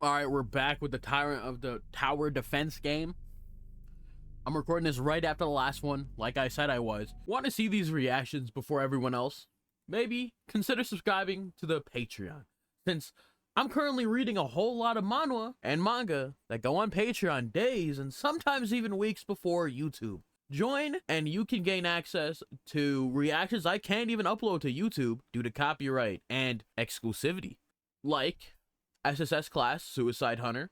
All right, we're back with the Tyrant of the Tower Defense game. I'm recording this right after the last one, like I said I was. Want to see these reactions before everyone else? Maybe consider subscribing to the Patreon, since I'm currently reading a whole lot of manhwa and manga that go on Patreon days and sometimes even weeks before YouTube. Join and you can gain access to reactions I can't even upload to YouTube due to copyright and exclusivity, like SSS Class Suicide Hunter,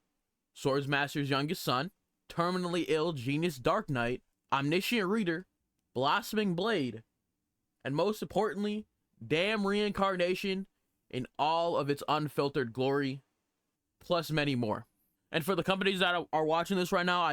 Swordsmaster's Youngest Son, Terminally Ill Genius Dark Knight, Omniscient Reader, Blossoming Blade, and most importantly, Damn Reincarnation in all of its unfiltered glory, plus many more. And for the companies that are watching this right now,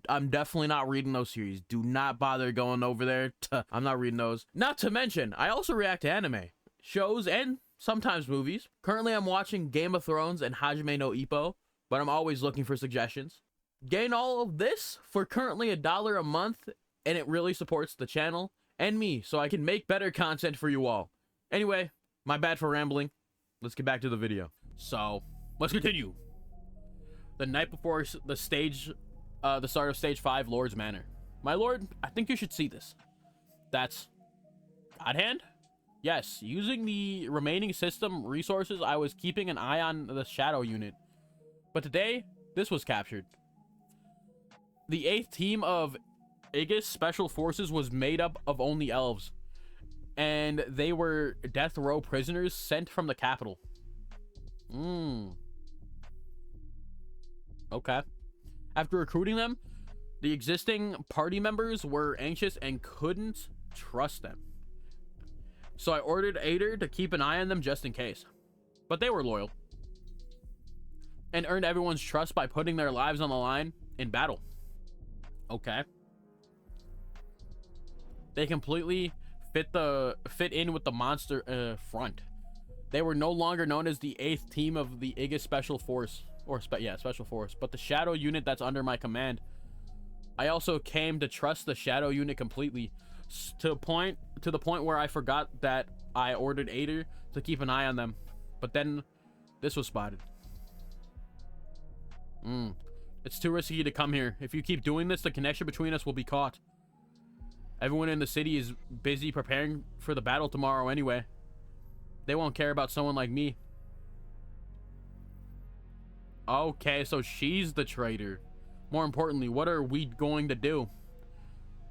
I'm definitely not reading those series. Do not bother going over there. I'm not reading those. Not to mention, I also react to anime, shows, and sometimes movies. Currently, I'm watching Game of Thrones and Hajime no Ippo, but I'm always looking for suggestions. Gain all of this for currently $1 a month, and it really supports the channel and me, so I can make better content for you all. Anyway, my bad for rambling. Let's get back to the video. So, let's continue. The night before the start of Stage 5, Lord's Manor. My lord, I think you should see this. That's God Hand? Yes, using the remaining system resources, I was keeping an eye on the shadow unit. But today, this was captured. The 8th team of Aegis Special Forces was made up of only elves, and they were death row prisoners sent from the capital. Okay. After recruiting them, the existing party members were anxious and couldn't trust them. So I ordered Ader to keep an eye on them just in case. But they were loyal and earned everyone's trust by putting their lives on the line in battle. Okay. They completely fit in with the monster front. They were no longer known as the 8th team of the Aegis Special Force, or Special Force, but the shadow unit that's under my command. I also came to trust the shadow unit completely, to the point where I forgot that I ordered Ader to keep an eye on them. But then this was spotted. It's too risky to come here. If you keep doing this, the connection between us will be caught. Everyone in the city is busy preparing for the battle tomorrow anyway. They won't care about someone like me. Okay, so she's the traitor. More importantly, what are we going to do?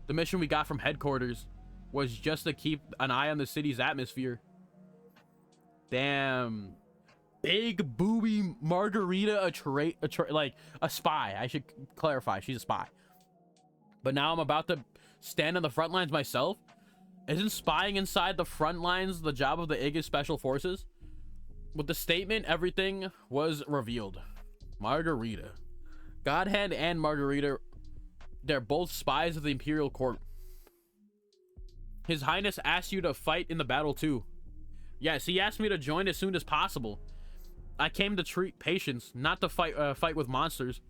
The mission we got from headquarters was just to keep an eye on the city's atmosphere. Damn. Big booby Margarita, like a spy. I should clarify, she's a spy. But now I'm about to stand on the front lines myself. Isn't spying inside the front lines the job of the Aegis Special Forces? With the statement, everything was revealed. Margarita. Godhand and Margarita, they're both spies of the Imperial Court. His Highness asked you to fight in the battle too. Yes, he asked me to join as soon as possible. I came to treat patients, not to fight with monsters.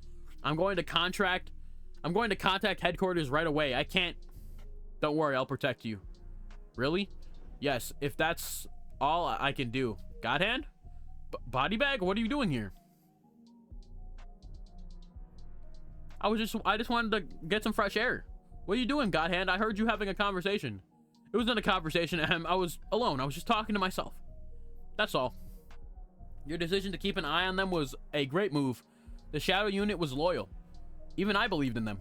I'm going to contact headquarters right away. I can't. Don't worry, I'll protect you. Really? Yes, if that's all I can do. Godhand? Body bag? What are you doing here? I just wanted to get some fresh air. What are you doing, Godhand? I heard you having a conversation. It wasn't a conversation, I was alone. I was just talking to myself. That's all. Your decision to keep an eye on them was a great move. The shadow unit was loyal. Even I believed in them.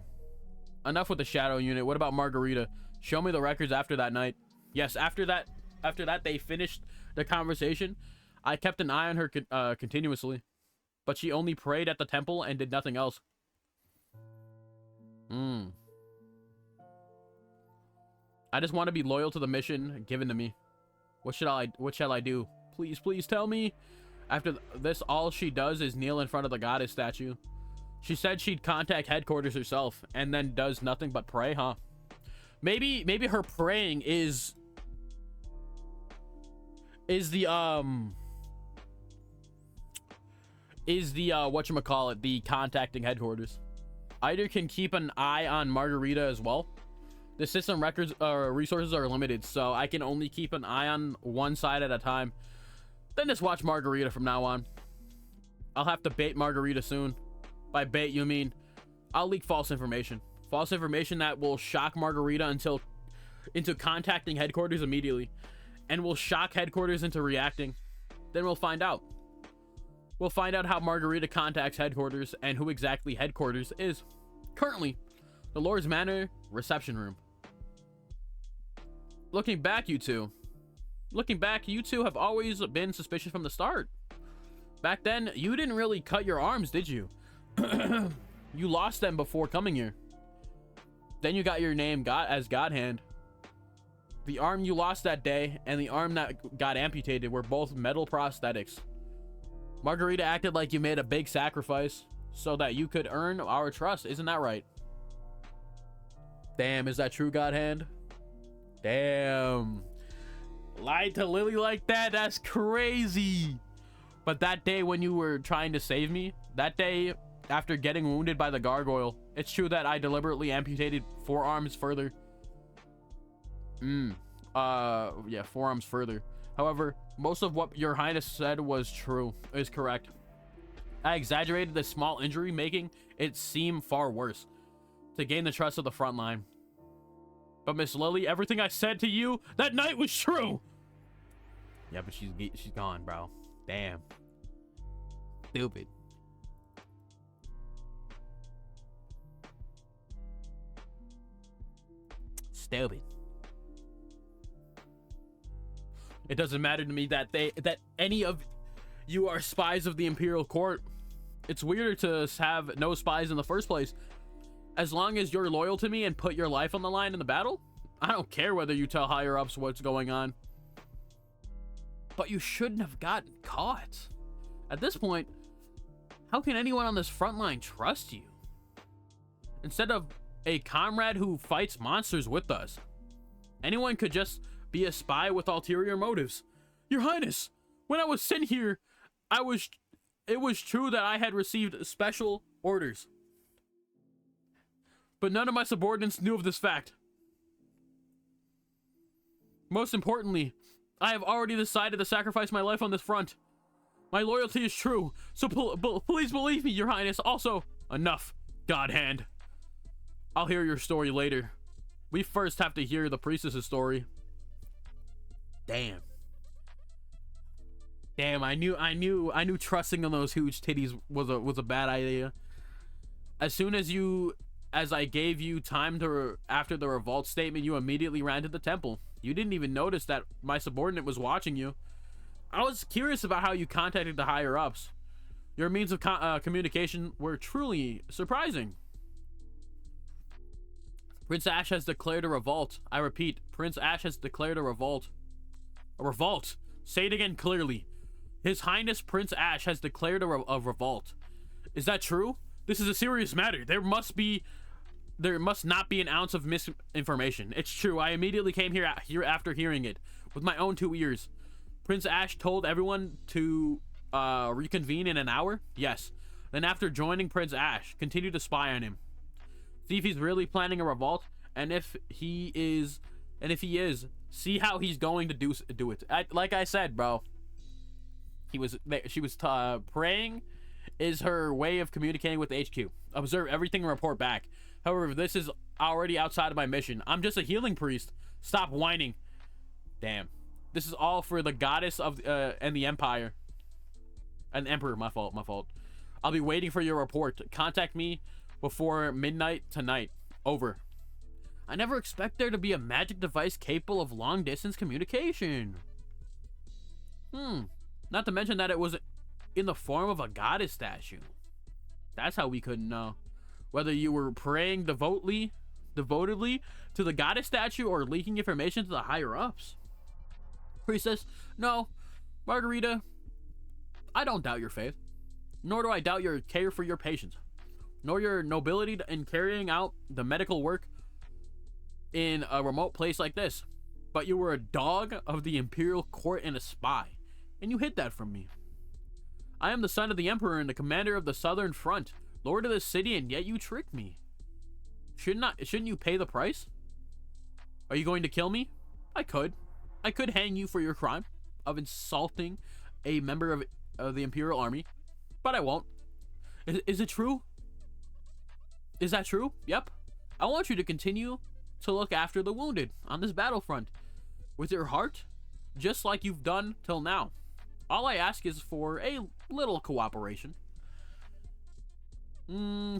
Enough with the shadow unit. What about Margarita? Show me the records after that night. Yes, after that they finished the conversation. I kept an eye on her continuously, but she only prayed at the temple and did nothing else. I just want to be loyal to the mission given to me. What shall I do? Please tell me. After this, all she does is kneel in front of the goddess statue. She said she'd contact headquarters herself, and then does nothing but pray, huh? Maybe her praying is the whatchamacallit, the contacting headquarters. Either can keep an eye on Margarita as well. The system records resources are limited, so I can only keep an eye on one side at a time. Then just watch Margarita from now on. I'll have to bait Margarita soon. By bait, you mean I'll leak false information. False information that will shock Margarita into contacting headquarters immediately, and will shock headquarters into reacting. Then we'll find out. We'll find out how Margarita contacts headquarters and who exactly headquarters is. Currently, the Lord's Manor reception room. Looking back, you two have always been suspicious from the start. Back then, you didn't really cut your arms, did you? You lost them before coming here. Then you got your name as God Hand. The arm you lost that day and the arm that got amputated were both metal prosthetics. Margarita acted like you made a big sacrifice so that you could earn our trust. Isn't that right? Damn, is that true, God Hand? Damn. Lied to Lily like that? That's crazy. But that day when you were trying to save me, that day after getting wounded by the gargoyle, it's true that I deliberately amputated 4 arms further. Yeah, 4 arms further. However, most of what your highness said is correct. I exaggerated the small injury, making it seem far worse to gain the trust of the front line. But Miss Lily, everything I said to you that night was true. Yeah, but she's gone, bro. Damn. Stupid. Stupid. It doesn't matter to me that any of you are spies of the Imperial Court. It's weirder to have no spies in the first place. As long as you're loyal to me and put your life on the line in the battle, I don't care whether you tell higher ups what's going on. But you shouldn't have gotten caught. At this point, how can anyone on this front line trust you? Instead of a comrade who fights monsters with us, anyone could just be a spy with ulterior motives. Your Highness, when I was sent here, it was true that I had received special orders. But none of my subordinates knew of this fact. Most importantly, I have already decided to sacrifice my life on this front. My loyalty is true, so please believe me, Your Highness. Also, enough, God Hand. I'll hear your story later. We first have to hear the priestess's story. Damn. Damn, I knew trusting on those huge titties was a bad idea. As I gave you time after the revolt statement, you immediately ran to the temple. You didn't even notice that my subordinate was watching you. I was curious about how you contacted the higher ups. Your means of communication were truly surprising. Prince Ash has declared a revolt. I repeat, Prince Ash has declared a revolt. A revolt. Say it again clearly. His Highness Prince Ash has declared a revolt. Is that true? This is a serious matter. There must not be an ounce of misinformation. It's true. I immediately came here after hearing it with my own 2 ears. Prince Ash told everyone to reconvene in an hour. Yes. Then after joining Prince Ash, continue to spy on him. See if he's really planning a revolt, and if he is, see how he's going to do it. Like I said, bro. She was praying is her way of communicating with the HQ. Observe everything and report back. However, this is already outside of my mission. I'm just a healing priest. Stop whining. Damn. This is all for the goddess of and the empire. And the emperor. My fault. I'll be waiting for your report. Contact me before midnight tonight. Over. I never expect there to be a magic device capable of long distance communication. Not to mention that it was in the form of a goddess statue. That's how we couldn't know whether you were praying devotedly to the goddess statue or leaking information to the higher ups. Priestess, no, Margarita, I don't doubt your faith, nor do I doubt your care for your patients, nor your nobility in carrying out the medical work in a remote place like this. But you were a dog of the Imperial Court and a spy, and you hid that from me. I am the son of the Emperor and the commander of the Southern Front, lord of this city, and yet you tricked me. Shouldn't you pay the price? Are you going to kill me? I could hang you for your crime of insulting a member of the Imperial Army. but I won't. Is it true? Is that true? Yep. I want you to continue to look after the wounded on this battlefront with your heart, just like you've done till now. All I ask is for a little cooperation.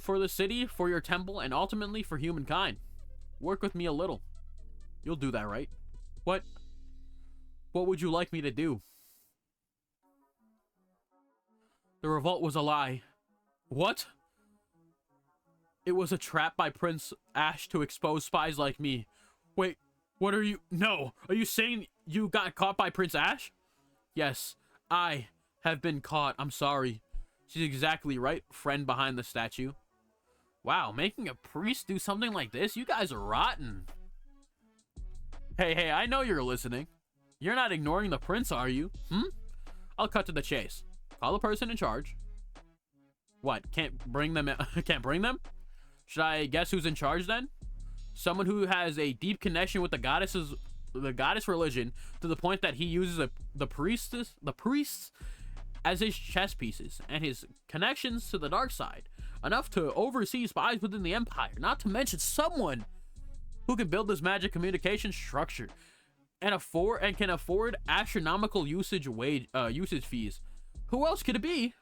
For the city, for your temple, and ultimately for humankind. Work with me a little. You'll do that, right? What would you like me to do? The revolt was a lie. What? It was a trap by Prince Ash to expose spies like me. Wait, what are you? No, are you saying you got caught by Prince Ash? Yes, I have been caught. I'm sorry. She's exactly right, friend behind the statue. Wow, making a priest do something like this? You guys are rotten. Hey, I know you're listening. You're not ignoring the prince, are you? I'll cut to the chase. Call the person in charge. What, can't bring them? Can't bring them? Should I guess who's in charge then? Someone who has a deep connection with the goddess religion to the point that he uses the priests as his chess pieces and his connections to the dark side, enough to oversee spies within the empire. Not to mention someone who can build this magic communication structure and can afford astronomical usage fees. Who else could it be?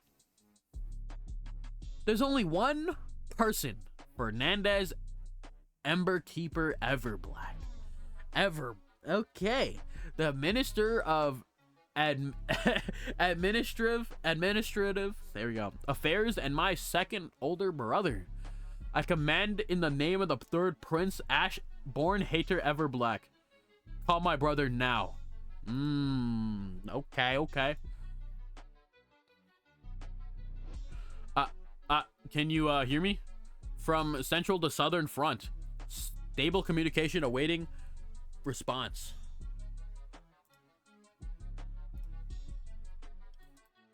There's only one person. Fernandez Emberkeeper Everblack. Okay. The Minister of Administrative there we go, Affairs, and my second older brother. I command in the name of the third Prince Ash, born Hater Everblack. Call my brother now. Okay. Can you hear me? From Central to Southern Front. Stable communication awaiting response.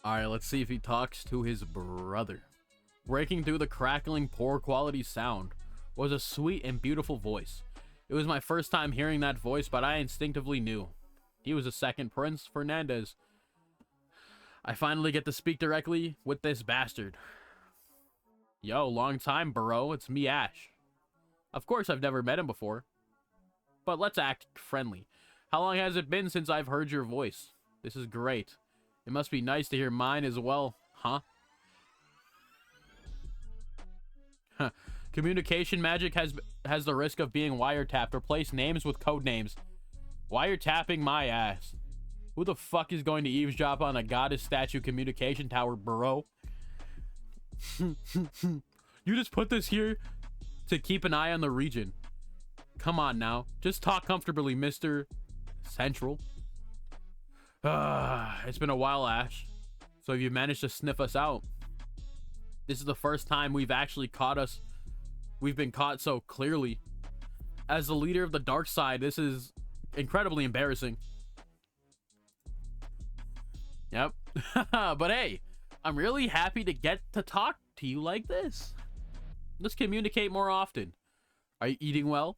Alright, let's see if he talks to his brother. Breaking through the crackling, poor quality sound was a sweet and beautiful voice. It was my first time hearing that voice, but I instinctively knew. He was the second Prince Fernandez. I finally get to speak directly with this bastard. Yo, long time, bro. It's me, Ash. Of course, I've never met him before. But let's act friendly. How long has it been since I've heard your voice? This is great. It must be nice to hear mine as well, huh? Communication magic has the risk of being wiretapped. Replace names with code names. Wiretapping my ass. Who the fuck is going to eavesdrop on a goddess statue communication tower, bro? You just put this here to keep an eye on the region. Come on now. Just talk comfortably, Mr. Central. It's been a while, Ash. So you managed to sniff us out. This is the first time we've been caught so clearly. As the leader of the dark side, this is incredibly embarrassing. Yep. But hey, I'm really happy to get to talk to you like this. Let's communicate more often. Are you eating well?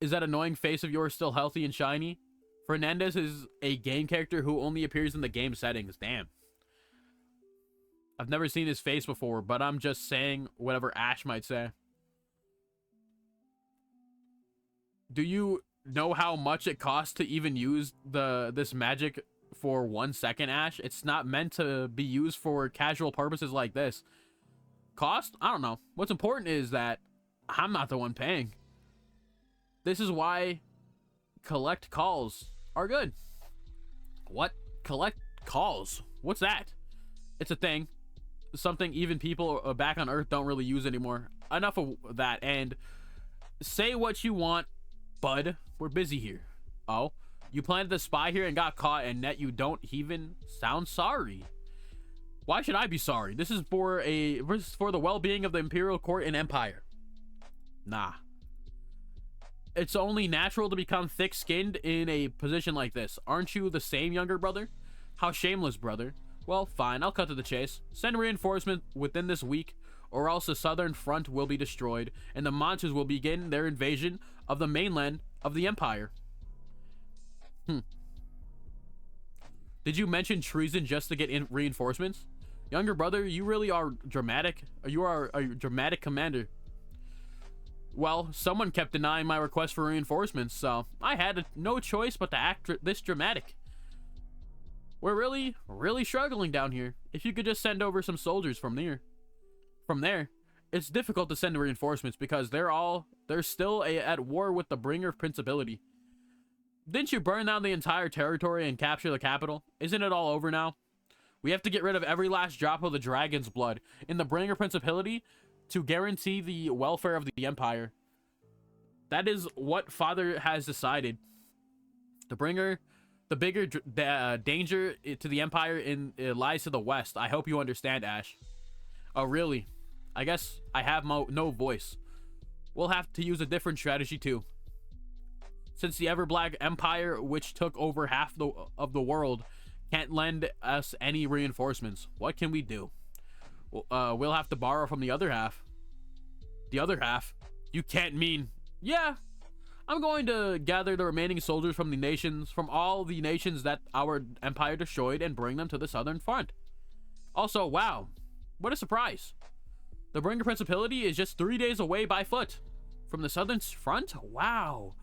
Is that annoying face of yours still healthy and shiny? Fernandez is a game character who only appears in the game settings. Damn. I've never seen his face before, but I'm just saying whatever Ash might say. Do you know how much it costs to even use this magic for 1 second, Ash? It's not meant to be used for casual purposes like this. Cost? I don't know. What's important is that I'm not the one paying. This is why collect calls are good. What? Collect calls? What's that? It's a thing. Something even people back on Earth don't really use anymore. Enough of that. And say what you want, bud. We're busy here. Oh, you planted the spy here and got caught, and yet you don't even sound sorry. Why should I be sorry? This is for the well-being of the Imperial Court and Empire. Nah. It's only natural to become thick-skinned in a position like this. Aren't you the same, younger brother? How shameless, brother. Well, fine, I'll cut to the chase. Send reinforcement within this week, or else the southern front will be destroyed, and the monsters will begin their invasion of the mainland of the Empire. Did you mention treason just to get reinforcements? Younger brother, you really are dramatic. You are a dramatic commander. Well, someone kept denying my request for reinforcements, so I had no choice but to act this dramatic. We're really struggling down here. If you could just send over some soldiers from there. It's difficult to send reinforcements because they're still at war with the Bringer Principality. Didn't you burn down the entire territory and capture the capital? Isn't it all over now? We have to get rid of every last drop of the dragon's blood in the Bringer Principality to guarantee the welfare of the Empire. That is what Father has decided. The bigger danger to the Empire lies to the west. I hope you understand, Ash. Oh, really? I guess I have no voice. We'll have to use a different strategy too. Since the Everblack Empire, which took over half of the world, can't lend us any reinforcements, what can we do? We'll have to borrow from the other half. The other half? You can't mean... Yeah, I'm going to gather the remaining soldiers from all the nations that our empire destroyed and bring them to the southern front. Also, wow, what a surprise. The Bringer Principality is just 3 days away by foot from the southern front. Wow.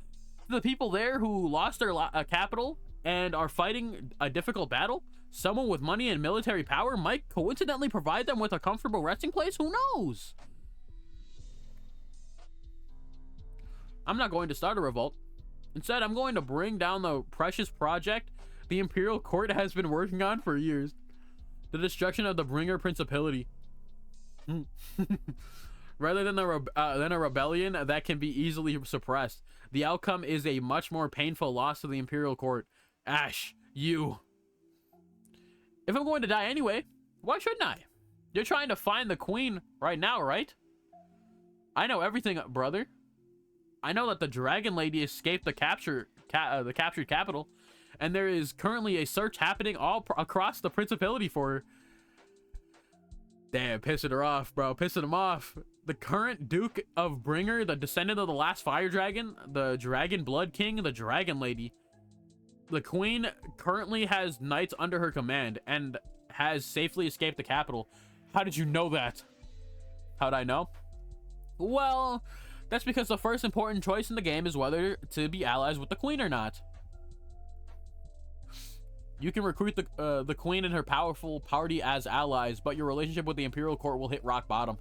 The people there who lost their capital and are fighting a difficult battle, someone with money and military power might coincidentally provide them with a comfortable resting place. Who knows? I'm not going to start a revolt. Instead, I'm going to bring down the precious project the Imperial Court has been working on for years. The destruction of the Bringer Principality. Rather than a rebellion that can be easily suppressed, the outcome is a much more painful loss to the Imperial Court. Ash, you. If I'm going to die anyway, why shouldn't I? You're trying to find the queen right now, right? I know everything, brother. I know that the Dragon Lady escaped the captured capital, and there is currently a search happening all across the Principality for her. Damn, pissing her off, bro. Pissing him off. The current Duke of Bringer, the descendant of the last fire dragon, the Dragon Blood King, the Dragon Lady. The queen currently has knights under her command and has safely escaped the capital. How did you know that? How'd I know? Well, that's because the first important choice in the game is whether to be allies with the queen or not. You can recruit the queen and her powerful party as allies, but your relationship with the Imperial Court will hit rock bottom.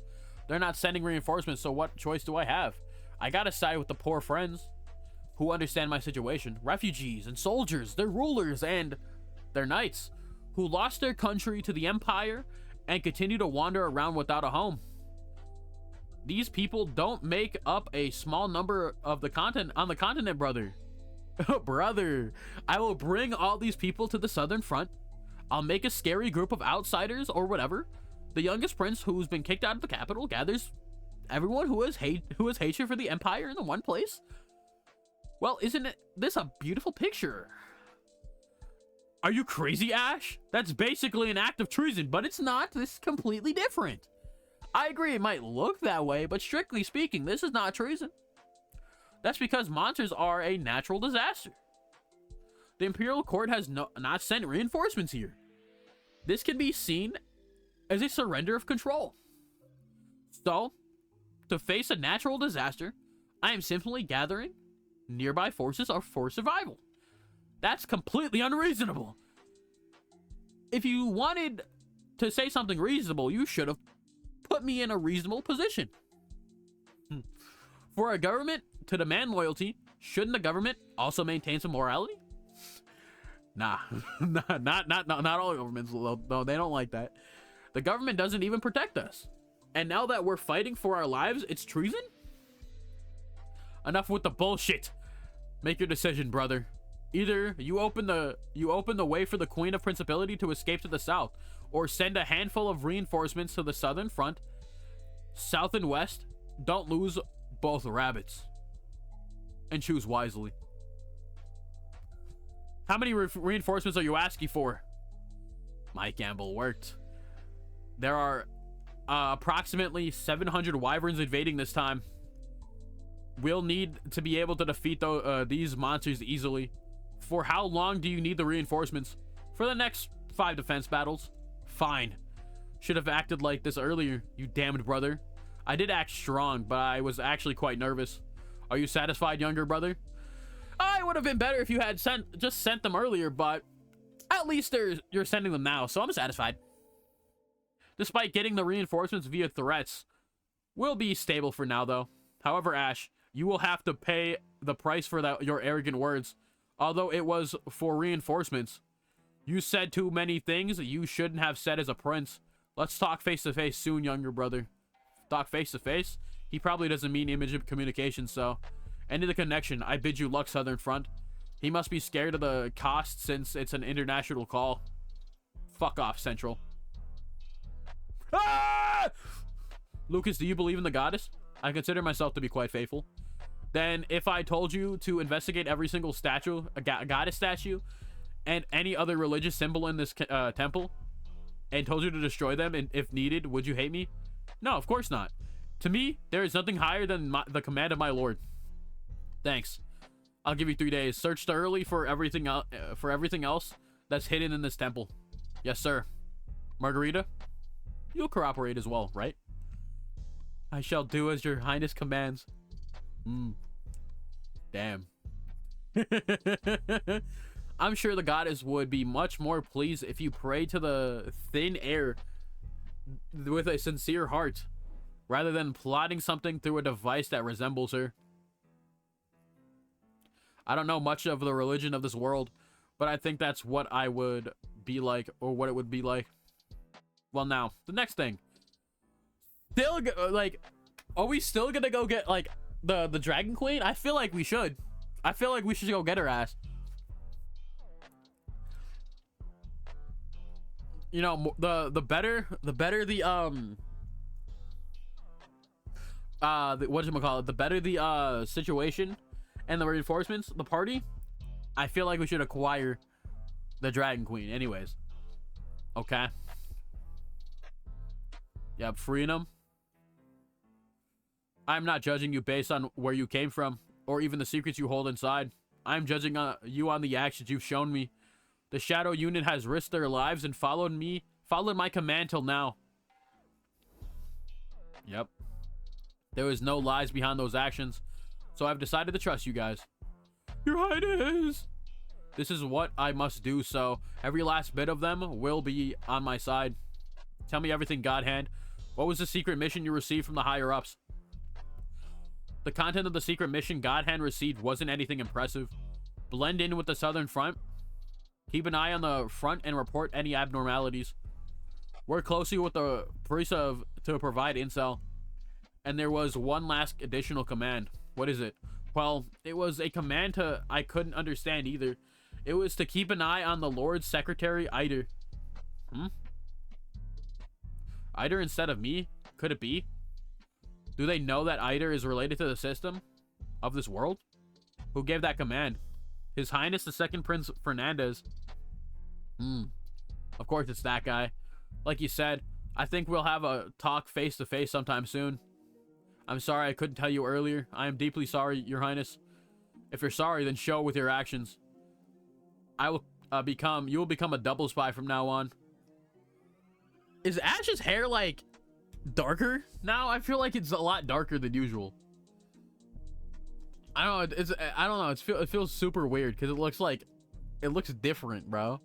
They're not sending reinforcements, so what choice do I have? I gotta side with the poor friends who understand my situation. Refugees and soldiers, their rulers and their knights, who lost their country to the Empire and continue to wander around without a home. These people don't make up a small number of the continent, brother. Brother, I will bring all these people to the southern front. I'll make a scary group of outsiders or whatever. The youngest prince who's been kicked out of the capital gathers everyone who has hatred for the Empire in the one place. Well, isn't this a beautiful picture? Are you crazy, Ash? That's basically an act of treason, but it's not. This is completely different. I agree it might look that way, but strictly speaking, this is not treason. That's because monsters are a natural disaster. The Imperial Court has not sent reinforcements here. This can be seen as a surrender of control. So, to face a natural disaster, I am simply gathering nearby forces for survival. That's completely unreasonable. If you wanted to say something reasonable, you should have put me in a reasonable position. For a government to demand loyalty, shouldn't the government also maintain some morality? Nah, not all governments. No, they don't like that. The government doesn't even protect us. And now that we're fighting for our lives, it's treason? Enough with the bullshit. Make your decision, brother. Either you open the way for the Queen of Principality to escape to the south, or send a handful of reinforcements to the southern front. South and west, don't lose both rabbits. And choose wisely. How many reinforcements are you asking for? My gamble worked. There are approximately 700 wyverns invading this time. We'll need to be able to defeat these monsters easily. For how long do you need the reinforcements? For the next 5 defense battles? Fine. Should have acted like this earlier, you damned brother. I did act strong, but I was actually quite nervous. Are you satisfied, younger brother? I would have been better if you had just sent them earlier, but at least you're sending them now, so I'm satisfied. Despite getting the reinforcements via THERES, we'll be stable for now, though. However, Ash, you will have to pay the price for your arrogant words. Although it was for reinforcements. You said too many things you shouldn't have said as a prince. Let's talk face to face soon, younger brother. Talk face to face? He probably doesn't mean image of communication, so... Ending the connection. I bid you luck, Southern Front. He must be scared of the cost since it's an international call. Fuck off, Central. Ah! Lucas, do you believe in the goddess? I consider myself to be quite faithful. Then, if I told you to investigate every single statue, a goddess statue, and any other religious symbol in this temple, and told you to destroy them, and if needed, would you hate me? No, of course not. To me, there is nothing higher than the command of my lord. Thanks. I'll give you 3 days. Search thoroughly for everything else that's hidden in this temple. Yes, sir. Margarita, you'll cooperate as well, right? I shall do as your highness commands. Damn. I'm sure the goddess would be much more pleased if you pray to the thin air with a sincere heart, rather than plotting something through a device that resembles her. I don't know much of the religion of this world, but I think that's what I would be like, or what it would be like. Well, now, the next thing. Still, like, are we still gonna go get, like, the Dragon Queen? I feel like we should. I feel like we should go get her ass. You know, the better the whatchamacallit, the better the situation and the reinforcements, the party, I feel like we should acquire the Dragon Queen anyways. Okay. Yep, freeing them. I'm not judging you based on where you came from or even the secrets you hold inside. I'm judging you on the actions you've shown me. The Shadow Unit has risked their lives and followed my command till now. Yep. There was no lies behind those actions, so I've decided to trust you guys. Your Highness! This is what I must do, so every last bit of them will be on my side. Tell me everything, God Hand. What was the secret mission you received from the higher-ups? The content of the secret mission God Hand received wasn't anything impressive. Blend in with the Southern Front. Keep an eye on the front and report any abnormalities. Work closely with the priests to provide intel. And there was one last additional command. What is it? Well, it was a command I couldn't understand either. It was to keep an eye on the Lord's Secretary, Eider. Eider instead of me? Could it be? Do they know that Eider is related to the system of this world? Who gave that command? His Highness the Second Prince Fernandez. Of course it's that guy. Like you said, I think we'll have a talk face to face sometime soon. I'm sorry I couldn't tell you earlier. I am deeply sorry, Your Highness. If you're sorry, then show it with your actions. You will become a double spy from now on. Is Ash's hair, like, darker now? I feel like it's a lot darker than usual. I don't know. I don't know. It feels super weird because it looks different, bro.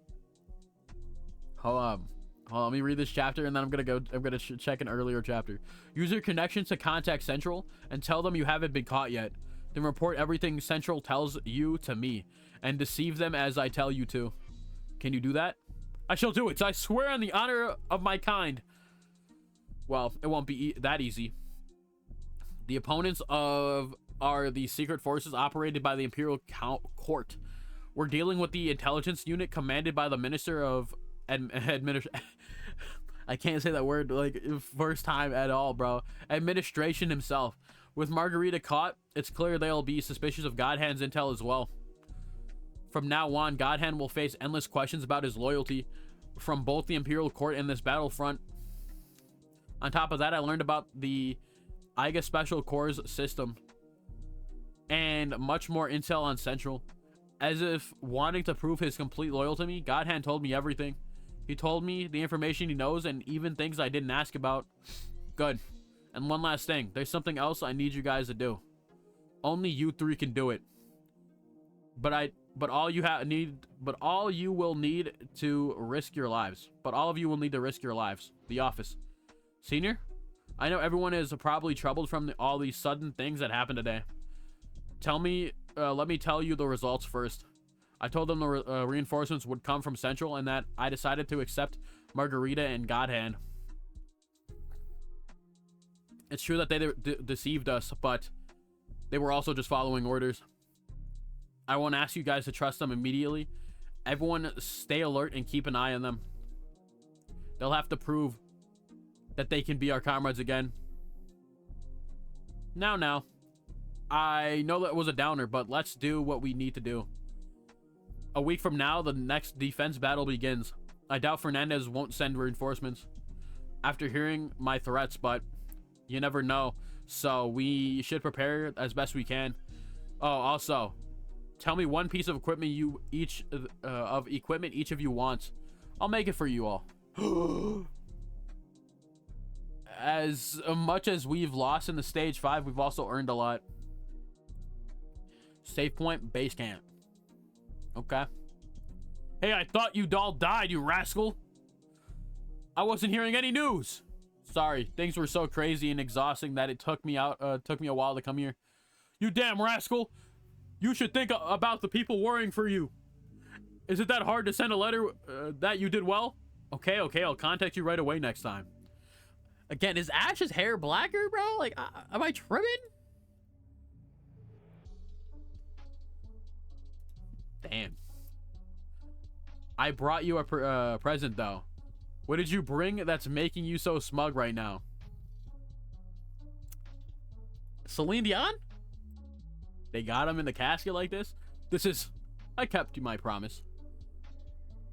Hold on. Let me read this chapter and then I'm gonna check an earlier chapter. Use your connection to contact Central and tell them you haven't been caught yet. Then report everything Central tells you to me and deceive them as I tell you to. Can you do that? I shall do it. I swear on the honor of my kind. Well, it won't be that easy. The opponents are the secret forces operated by the Imperial Court. We're dealing with the intelligence unit commanded by the Minister of I can't say that word like first time at all, bro. Administration himself. With Margarita caught, it's clear they'll be suspicious of Godhand's intel as well. From now on, Godhand will face endless questions about his loyalty from both the Imperial Court and this battlefront. On top of that, I learned about the Iga Special Corps system and much more intel on Central. As if wanting to prove his complete loyalty to me, Godhand told me everything. He told me the information he knows and even things I didn't ask about. Good. And one last thing. There's something else I need you guys to do. Only you three can do it. But all you will need to risk your lives. But all of you will need to risk your lives. The office. Senior? I know everyone is probably troubled from all these sudden things that happened today. Let me tell you the results first. I told them the reinforcements would come from Central and that I decided to accept Margarita and Godhand. It's true that they deceived us, but they were also just following orders. I won't ask you guys to trust them immediately. Everyone stay alert and keep an eye on them. They'll have to prove that they can be our comrades again. Now. I know that was a downer, but let's do what we need to do. A week from now, the next defense battle begins. I doubt Fernandez won't send reinforcements after hearing my threats, but you never know. So we should prepare as best we can. Oh, also, tell me one piece of equipment each of you wants. I'll make it for you all. As much as we've lost in the stage 5, we've also earned a lot. Save point, base camp. Okay. Hey, I thought you all died, you rascal. I wasn't hearing any news. Sorry, things were so crazy and exhausting that it took me a while to come here. You damn rascal. You should think about the people worrying for you. Is it that hard to send a letter that you did well? Okay, I'll contact you right away next time. Again, is Ash's hair blacker, bro? Like, am I tripping? Damn. I brought you a present, though. What did you bring that's making you so smug right now? Celine Dion? They got him in the casket like this? I kept you my promise.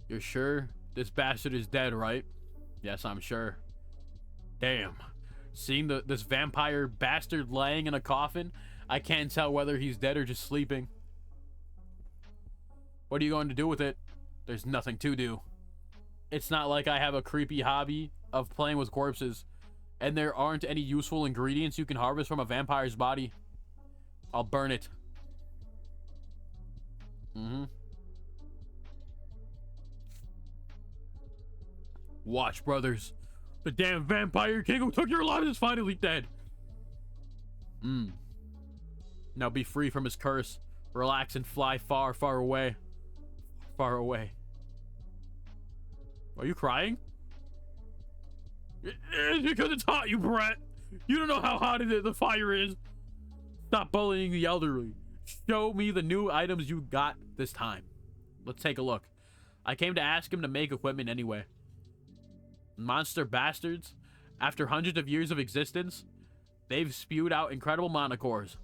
You're sure this bastard is dead, right? Yes, I'm sure. Damn. Seeing this vampire bastard laying in a coffin, I can't tell whether he's dead or just sleeping. What are you going to do with it? There's nothing to do. It's not like I have a creepy hobby of playing with corpses, and there aren't any useful ingredients you can harvest from a vampire's body. I'll burn it. Watch, brothers. The damn vampire king who took your lives is finally dead. Now be free from his curse. Relax and fly far, far away. Far away. Are you crying? It's because it's hot, you brat. You don't know how hot the fire is. Stop bullying the elderly. Show me the new items you got this time. Let's take a look. I came to ask him to make equipment anyway. Monster bastards. After hundreds of years of existence, they've spewed out incredible monocores.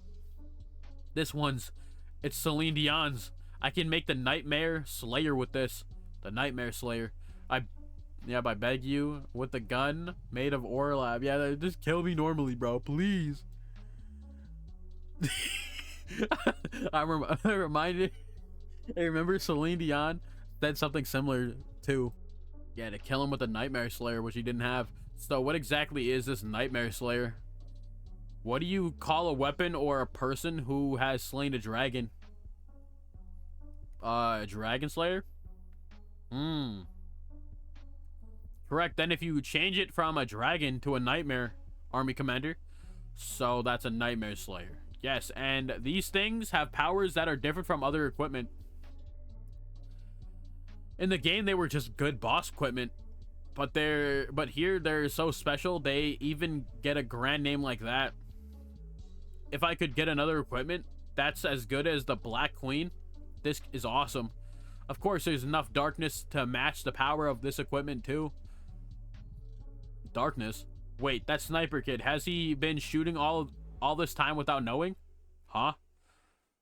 It's Celine Dion's. I can make the Nightmare Slayer with this. The Nightmare Slayer. I beg you, with the gun made of Orlab. Yeah, just kill me normally, bro, please. I remember Celine Dion said something similar too. Yeah, to kill him with the Nightmare Slayer, which he didn't have. So what exactly is this Nightmare Slayer? What do you call a weapon or a person who has slain a dragon? Dragon Slayer? Correct. Then if you change it from a dragon to a nightmare army commander, so that's a Nightmare Slayer. Yes, and these things have powers that are different from other equipment. In the game, they were just good boss equipment, but here they're so special. They even get a grand name like that. If I could get another equipment that's as good as the Black Queen, this is awesome. Of course, there's enough darkness to match the power of this equipment too. Darkness? Wait, that Sniper Kid, has he been shooting all this time without knowing? Huh?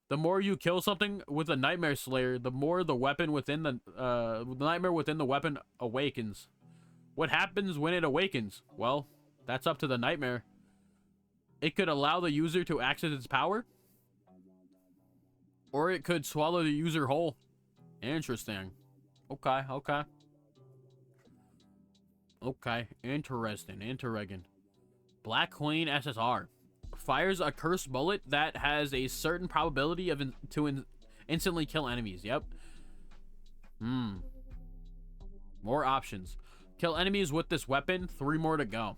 The more you kill something with a Nightmare Slayer, the more the weapon within the nightmare within the weapon awakens. What happens when it awakens? Well, that's up to the nightmare. It could allow the user to access its power, or it could swallow the user whole. Interesting. Okay. Okay, interesting. Black Queen SSR fires a cursed bullet that has a certain probability of instantly kill enemies. Yep. More options. Kill enemies with this weapon. 3 more to go.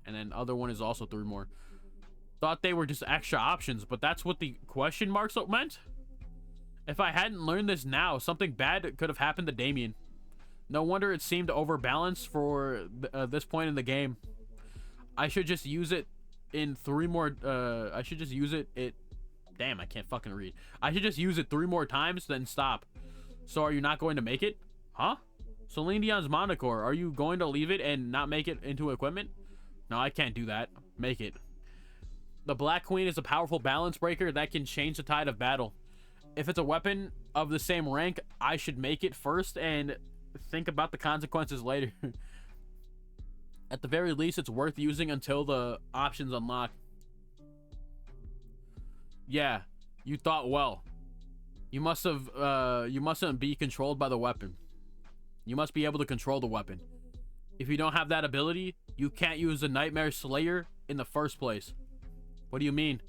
And then other one is also 3 more. Thought they were just extra options, but that's what the question marks meant? If I hadn't learned this now, something bad could have happened to Damien. No wonder it seemed overbalanced for this point in the game. I should just use it in 3 more, I should just use it, damn, I can't fucking read. I should just use it 3 more times, then stop. So are you not going to make it? Huh? Celine Dion's Monocore, are you going to leave it and not make it into equipment? No, I can't do that. Make it. The Black Queen is a powerful balance breaker that can change the tide of battle. If it's a weapon of the same rank, I should make it first and think about the consequences later. At the very least, it's worth using until the options unlock. Yeah, you thought well. You mustn't be controlled by the weapon. You must be able to control the weapon. If you don't have that ability, you can't use the Nightmare Slayer in the first place. What do you mean?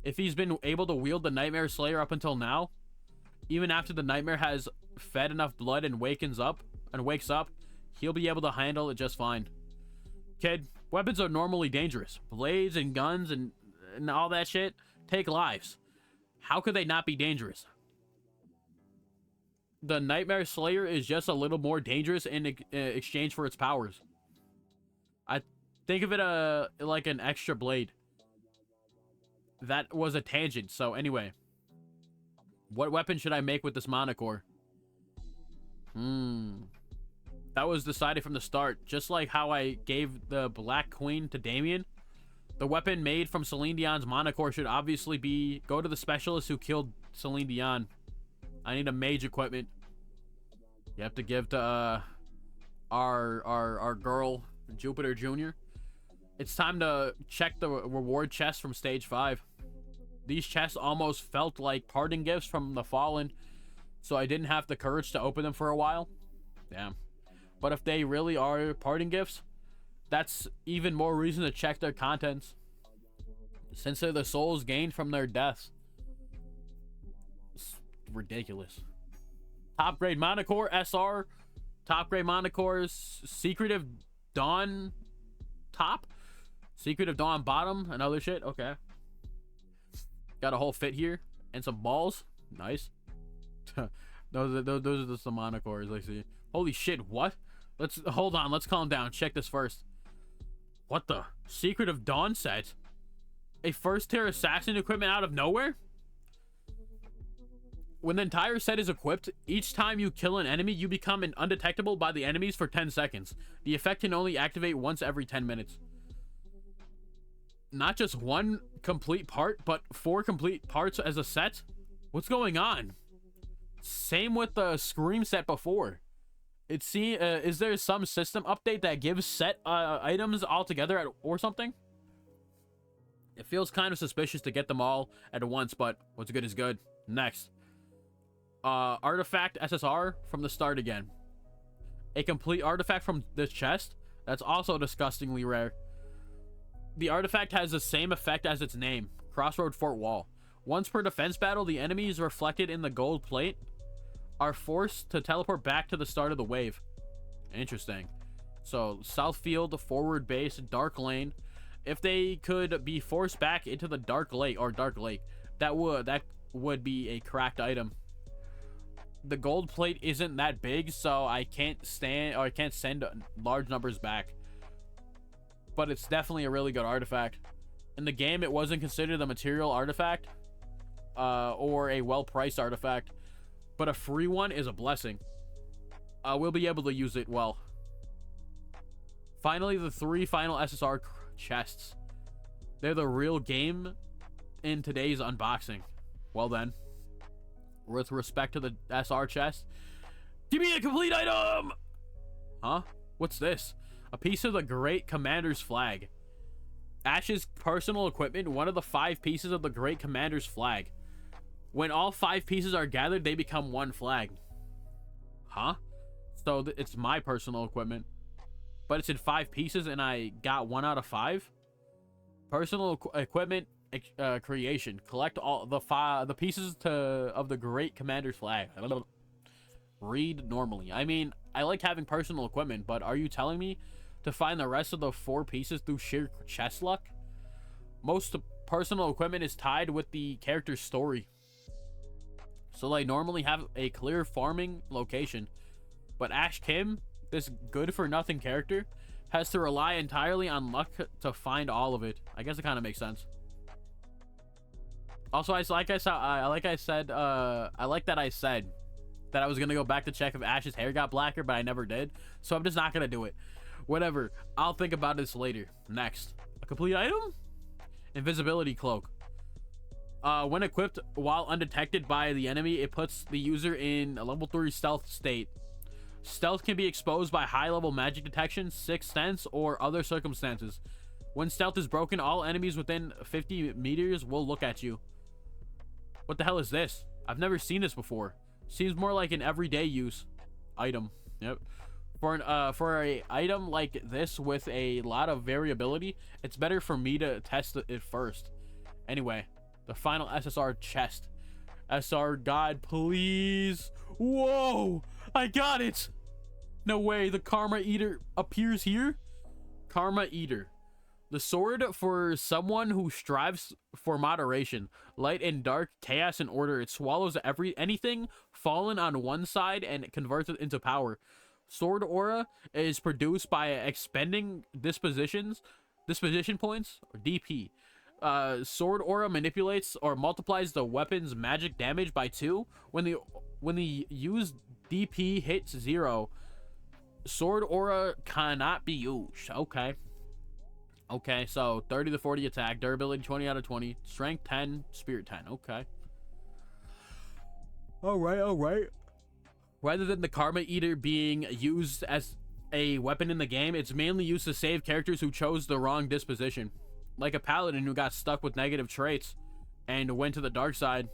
If he's been able to wield the Nightmare Slayer up until now, even after the nightmare has fed enough blood and wakes up, he'll be able to handle it just fine. Kid, weapons are normally dangerous. Blades and guns and all that shit take lives. How could they not be dangerous? The Nightmare Slayer is just a little more dangerous in exchange for its powers. I think of it like an extra blade. That was a tangent, so anyway. What weapon should I make with this Monocore? That was decided from the start. Just like how I gave the Black Queen to Damien. The weapon made from Celine Dion's Monocore should obviously be... Go to the specialist who killed Celine Dion. I need a mage equipment. You have to give to our girl, Jupiter Jr. It's time to check the reward chest from stage 5. These chests almost felt like parting gifts from the Fallen, so I didn't have the courage to open them for a while. Damn. But if they really are parting gifts, that's even more reason to check their contents, since they're the souls gained from their deaths. It's ridiculous. Top grade Monocore SR, top grade Monocores, Secretive Dawn top, Secretive Dawn bottom, and other shit. Okay. Got a whole fit here and some balls. Nice. those are just the Monocores I see. Holy shit, what? Hold on, let's calm down. Check this first. What the? Secretive Dawn set? A first tier assassin equipment out of nowhere? When the entire set is equipped, each time you kill an enemy, you become undetectable by the enemies for 10 seconds. The effect can only activate once every 10 minutes. Not just 1 complete part, but 4 complete parts as a set? What's going on? Same with the Scream set before. Is there some system update that gives set items all together or something? It feels kind of suspicious to get them all at once, but what's good is good. Next. Artifact SSR from the start again. A complete artifact from this chest? That's also disgustingly rare. The artifact has the same effect as its name, Crossroad Fort Wall. Once per defense battle, the enemies reflected in the gold plate are forced to teleport back to the start of the wave. Interesting. So, South Field, forward base, Dark Lane. If they could be forced back into the Dark Lake, that would be a cracked item. The gold plate isn't that big, so I can't send large numbers back. But it's definitely a really good artifact. In the game, it wasn't considered a material artifact or a well-priced artifact, but a free one is a blessing. We'll be able to use it well. Finally, the 3 final SSR chests. They're the real game in today's unboxing. Well then, with respect to the SR chest, give me a complete item! Huh? What's this? A piece of the Great Commander's flag. Ash's personal equipment, one of the 5 pieces of the Great Commander's flag. When all 5 pieces are gathered, they become 1 flag. Huh? So it's my personal equipment. but it's in 5 pieces and I got 1 out of 5. Personal equipment creation. Collect all the pieces of the Great Commander's flag. Read normally. I mean, I like having personal equipment, but are you telling me to find the rest of the 4 pieces through sheer chess luck? Most personal equipment is tied with the character's story, so they normally have a clear farming location. But Ash Kim, this good-for-nothing character, has to rely entirely on luck to find all of it. I guess it kind of makes sense. Also, I like that I said that I was gonna go back to check if Ash's hair got blacker, but I never did. So I'm just not gonna do it. Whatever. I'll think about this later. Next, a complete item? Invisibility cloak. When equipped while undetected by the enemy, it puts the user in a level 3 stealth state. Stealth can be exposed by high-level magic detection, sixth sense, or other circumstances. When stealth is broken, all enemies within 50 meters will look at you. What the hell is this? I've never seen this before. Seems more like an everyday use item. Yep. For a item like this with a lot of variability, it's better for me to test it first. Anyway, the final SSR chest. SR God, please. Whoa! I got it! No way, the Karma Eater appears here? Karma Eater. The sword for someone who strives for moderation. Light and dark, chaos and order. It swallows anything fallen on one side and converts it into power. Sword aura is produced by expending disposition points, or DP. Sword aura manipulates or multiplies the weapon's magic damage by 2 when the used DP hits 0. Sword aura cannot be used. Okay, so 30 to 40 attack, durability 20 out of 20, strength 10, spirit 10. Okay. All right. Rather than the Karma Eater being used as a weapon in the game, it's mainly used to save characters who chose the wrong disposition. Like a paladin who got stuck with negative traits and went to the dark side,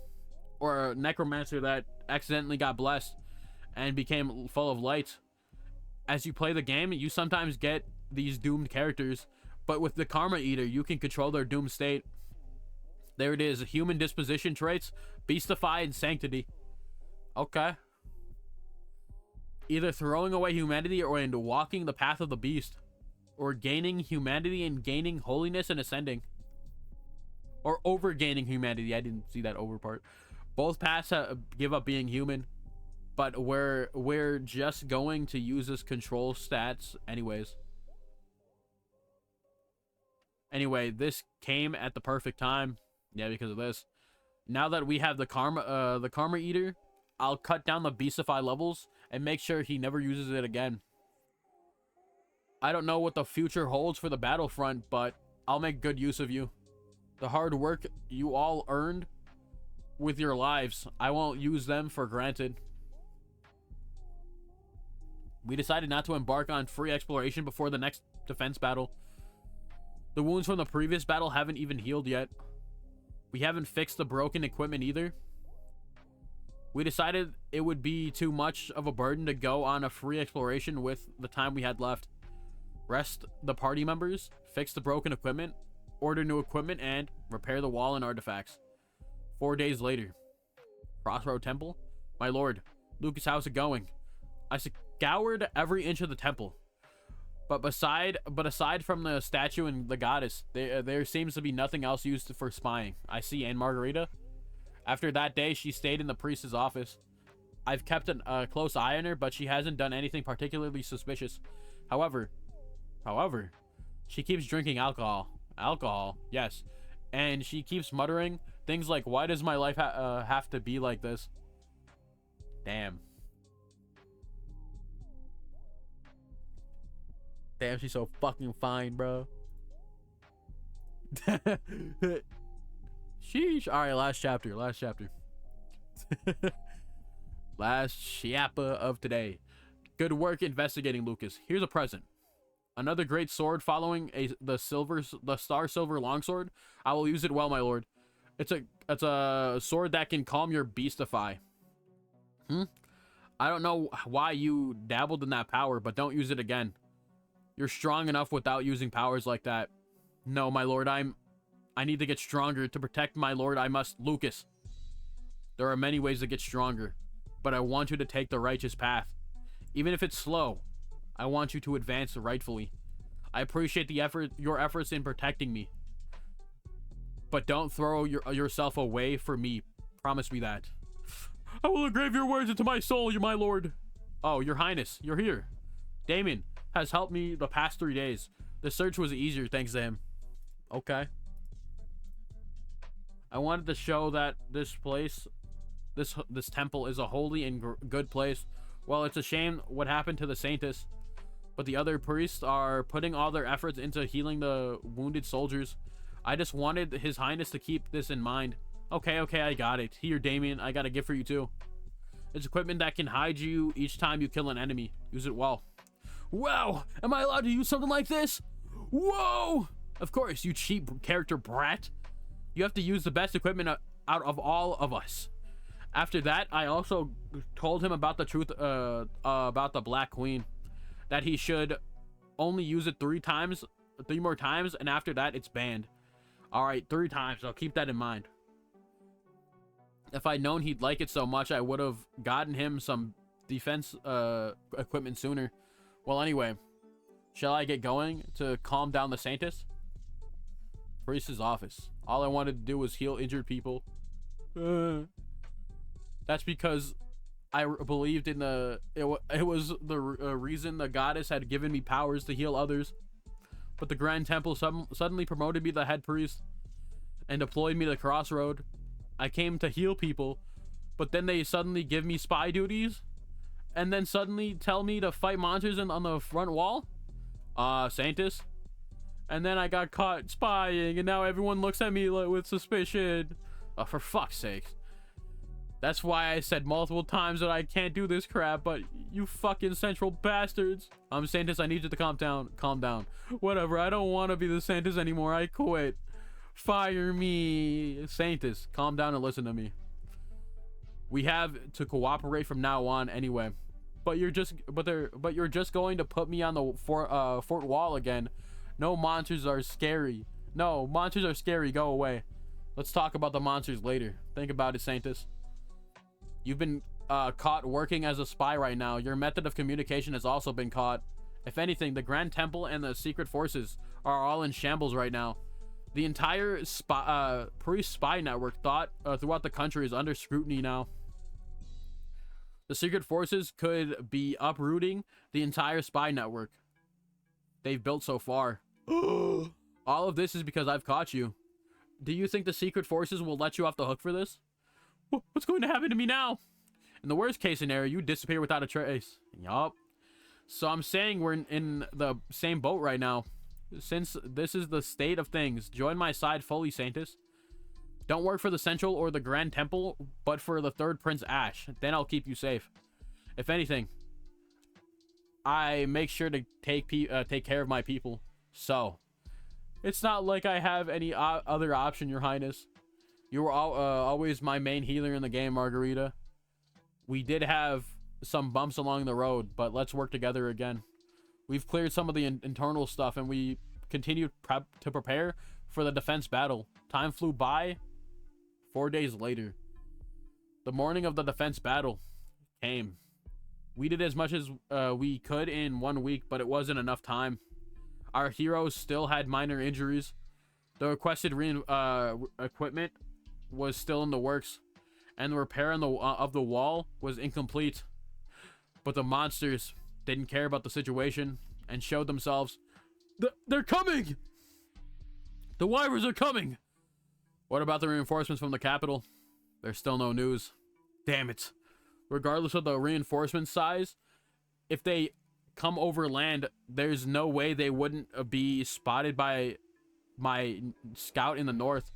or a necromancer that accidentally got blessed and became full of light. As you play the game, you sometimes get these doomed characters, but with the Karma Eater, you can control their doomed state. There it is, human disposition traits, Beastify, and Sanctity. Okay. Either throwing away humanity or in walking the path of the beast. Or gaining humanity and gaining holiness and ascending. Or over gaining humanity. I didn't see that over part. Both paths give up being human. But we're just going to use this control stats anyways. Anyway, this came at the perfect time. Yeah, because of this. Now that we have the Karma Eater, I'll cut down the Beastify levels and make sure he never uses it again. I don't know what the future holds for the Battlefront, but I'll make good use of you. The hard work you all earned with your lives, I won't use them for granted. We decided not to embark on free exploration before the next defense battle. The wounds from the previous battle haven't even healed yet. We haven't fixed the broken equipment either. We decided it would be too much of a burden to go on a free exploration with the time we had left. Rest the party members, fix the broken equipment, order new equipment, and repair the wall and artifacts. 4 days later. Crossroad Temple? My lord, Lucas, how's it going? I scoured every inch of the temple. But aside from the statue and the goddess, there seems to be nothing else used for spying. I see. And Margarita? After that day, she stayed in the priest's office. I've kept a close eye on her, but she hasn't done anything particularly suspicious. However, she keeps drinking alcohol. Alcohol, yes. And she keeps muttering things like, why does my life have to be like this? Damn. Damn, she's so fucking fine, bro. Sheesh. Alright, last chapter. Last chapter of today. Good work investigating, Lucas. Here's a present. Another great sword following the Star Silver Longsword. I will use it well, my lord. It's a sword that can calm your Beastify. I don't know why you dabbled in that power, but don't use it again. You're strong enough without using powers like that. No, my lord, I need to get stronger. To protect my lord, I must... Lucas, there are many ways to get stronger, but I want you to take the righteous path. Even if it's slow, I want you to advance rightfully. I appreciate your efforts in protecting me, but don't throw yourself away for me. Promise me that. I will engrave your words into my soul, my lord. Oh, your highness, you're here. Damien has helped me the past 3 days. The search was easier thanks to him. Okay. I wanted to show that this place, this temple is a holy and good place. Well, it's a shame what happened to the Saintess, but the other priests are putting all their efforts into healing the wounded soldiers. I just wanted His Highness to keep this in mind. Okay, I got it. Here, Damien, I got a gift for you too. It's equipment that can hide you each time you kill an enemy. Use it well. Wow, am I allowed to use something like this? Whoa! Of course, you cheap character brat. You have to use the best equipment out of all of us. After that, I also told him about the truth about the Black Queen. That he should only use it 3 more times, and after that, it's banned. Alright, 3 times. I'll keep that in mind. If I'd known he'd like it so much, I would have gotten him some defense equipment sooner. Well, anyway, shall I get going to calm down the Saintess? Priest's office. All I wanted to do was heal injured people. That's because I believed in it was the reason the goddess had given me powers to heal others. But the Grand Temple suddenly promoted me the head priest and deployed me to the crossroad. I came to heal people, but then they suddenly give me spy duties, and then suddenly tell me to fight monsters on the front wall. Saintess. And then I got caught spying, and now everyone looks at me with suspicion. For fuck's sake. That's why I said multiple times that I can't do this crap, but you fucking central bastards. Saintess, I need you to calm down. Calm down. Whatever, I don't want to be the Saintess anymore. I quit. Fire me. Saintess, calm down and listen to me. We have to cooperate from now on anyway. But you're just going to put me on the fort wall again. No, monsters are scary. No, monsters are scary. Go away. Let's talk about the monsters later. Think about it, Saintess. You've been caught working as a spy right now. Your method of communication has also been caught. If anything, the Grand Temple and the secret forces are all in shambles right now. The entire priest spy network throughout the country is under scrutiny now. The secret forces could be uprooting the entire spy network they've built so far. All of this is because I've caught you. Do you think the secret forces will let you off the hook for this? What's going to happen to me now? In the worst case scenario, you disappear without a trace. Yup. So I'm saying we're in the same boat right now. Since this is the state of things, join my side fully, Saintess. Don't work for the Central or the Grand Temple, but for the third Prince Ash. Then I'll keep you safe. If anything, I make sure to take care of my people. So, it's not like I have any other option, Your Highness. You were always my main healer in the game, Margarita. We did have some bumps along the road, but let's work together again. We've cleared some of the internal stuff, and we continue to prepare for the defense battle. Time flew by. 4 days later, the morning of the defense battle came. We did as much as we could in 1 week, but it wasn't enough time. Our heroes still had minor injuries. The requested equipment was still in the works, and the repair of the wall was incomplete. But the monsters didn't care about the situation and showed themselves. They're coming! The Wyverns are coming! What about the reinforcements from the capital? There's still no news. Damn it. Regardless of the reinforcement size, if they come over land, there's no way they wouldn't be spotted by my scout in the north.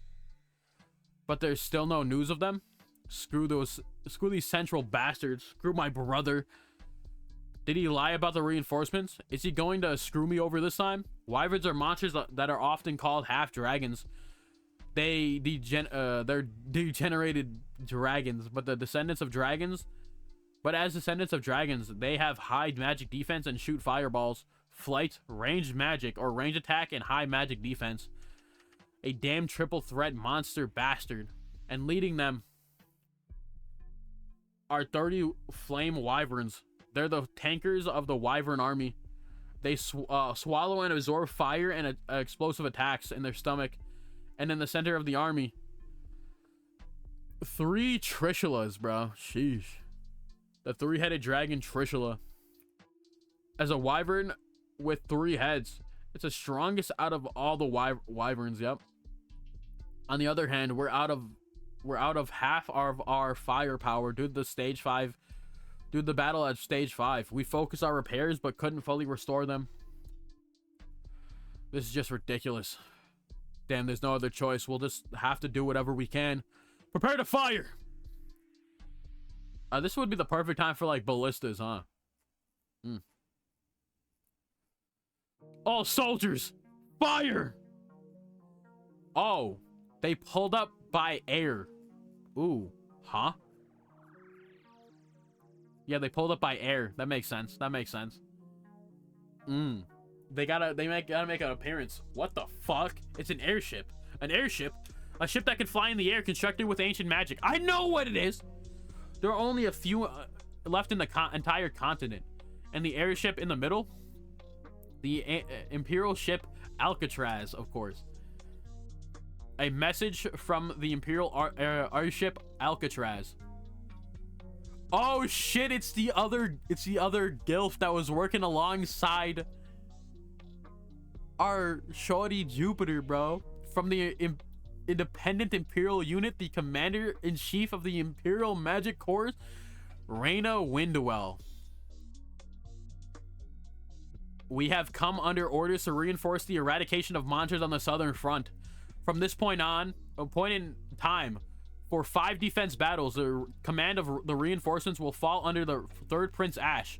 But there's still no news of them? Screw these central bastards. Screw my brother. Did he lie about the reinforcements? Is he going to screw me over this time? Wyverns are monsters that are often called half-dragons. They're degenerated dragons, but as descendants of dragons, they have high magic defense and shoot fireballs. flight, ranged magic or range attack, and high magic defense. A damn triple threat monster bastard. And leading them are 30 flame wyverns. They're the tankers of the wyvern army. They swallow and absorb fire and explosive attacks in their stomach. And in the center of the army, 3 Trishulas, bro. Sheesh. The 3-headed dragon Trishula. As a wyvern with 3 heads, it's the strongest out of all the wyverns. Yep. On the other hand, we're out of half of our firepower due to the battle at stage 5. We focused our repairs but couldn't fully restore them. This is just ridiculous. Damn, there's no other choice. We'll just have to do whatever we can. Prepare to fire. This would be the perfect time for like ballistas, huh? All soldiers, fire! Oh, they pulled up by air. Ooh, huh? Yeah, they pulled up by air. That makes sense. That makes sense. They gotta make an appearance. What the fuck? It's an airship. An airship? A ship that can fly in the air, constructed with ancient magic. I know what it is! There are only a few left in the entire continent. And the airship in the middle? The Imperial ship Alcatraz, of course. A message from the Imperial airship Alcatraz. Oh shit, it's the other Gilf that was working alongside our shorty Jupiter, bro. From the independent Imperial unit, the commander-in-chief of the Imperial Magic Corps, Reyna Windwell. We have come under orders to reinforce the eradication of monsters on the southern front. From this point on, a point in time, for 5 defense battles, the command of the reinforcements will fall under the 3rd Prince Ash.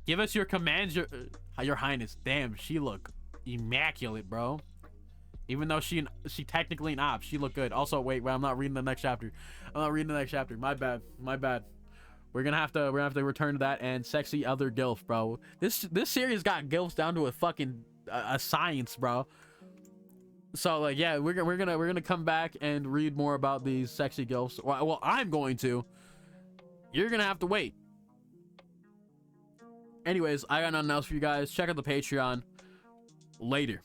Give us your commands, your highness. Damn, she look immaculate, bro. Even though she technically an op, she look good. Also, wait, I'm not reading the next chapter. I'm not reading the next chapter. My bad. We're gonna have to return to that and sexy other gilf, bro. This series got gilfs down to a fucking a science, bro. So like, yeah, we're gonna come back and read more about these sexy gilfs. Well, I'm going to. You're gonna have to wait. Anyways, I got nothing else for you guys. Check out the Patreon later.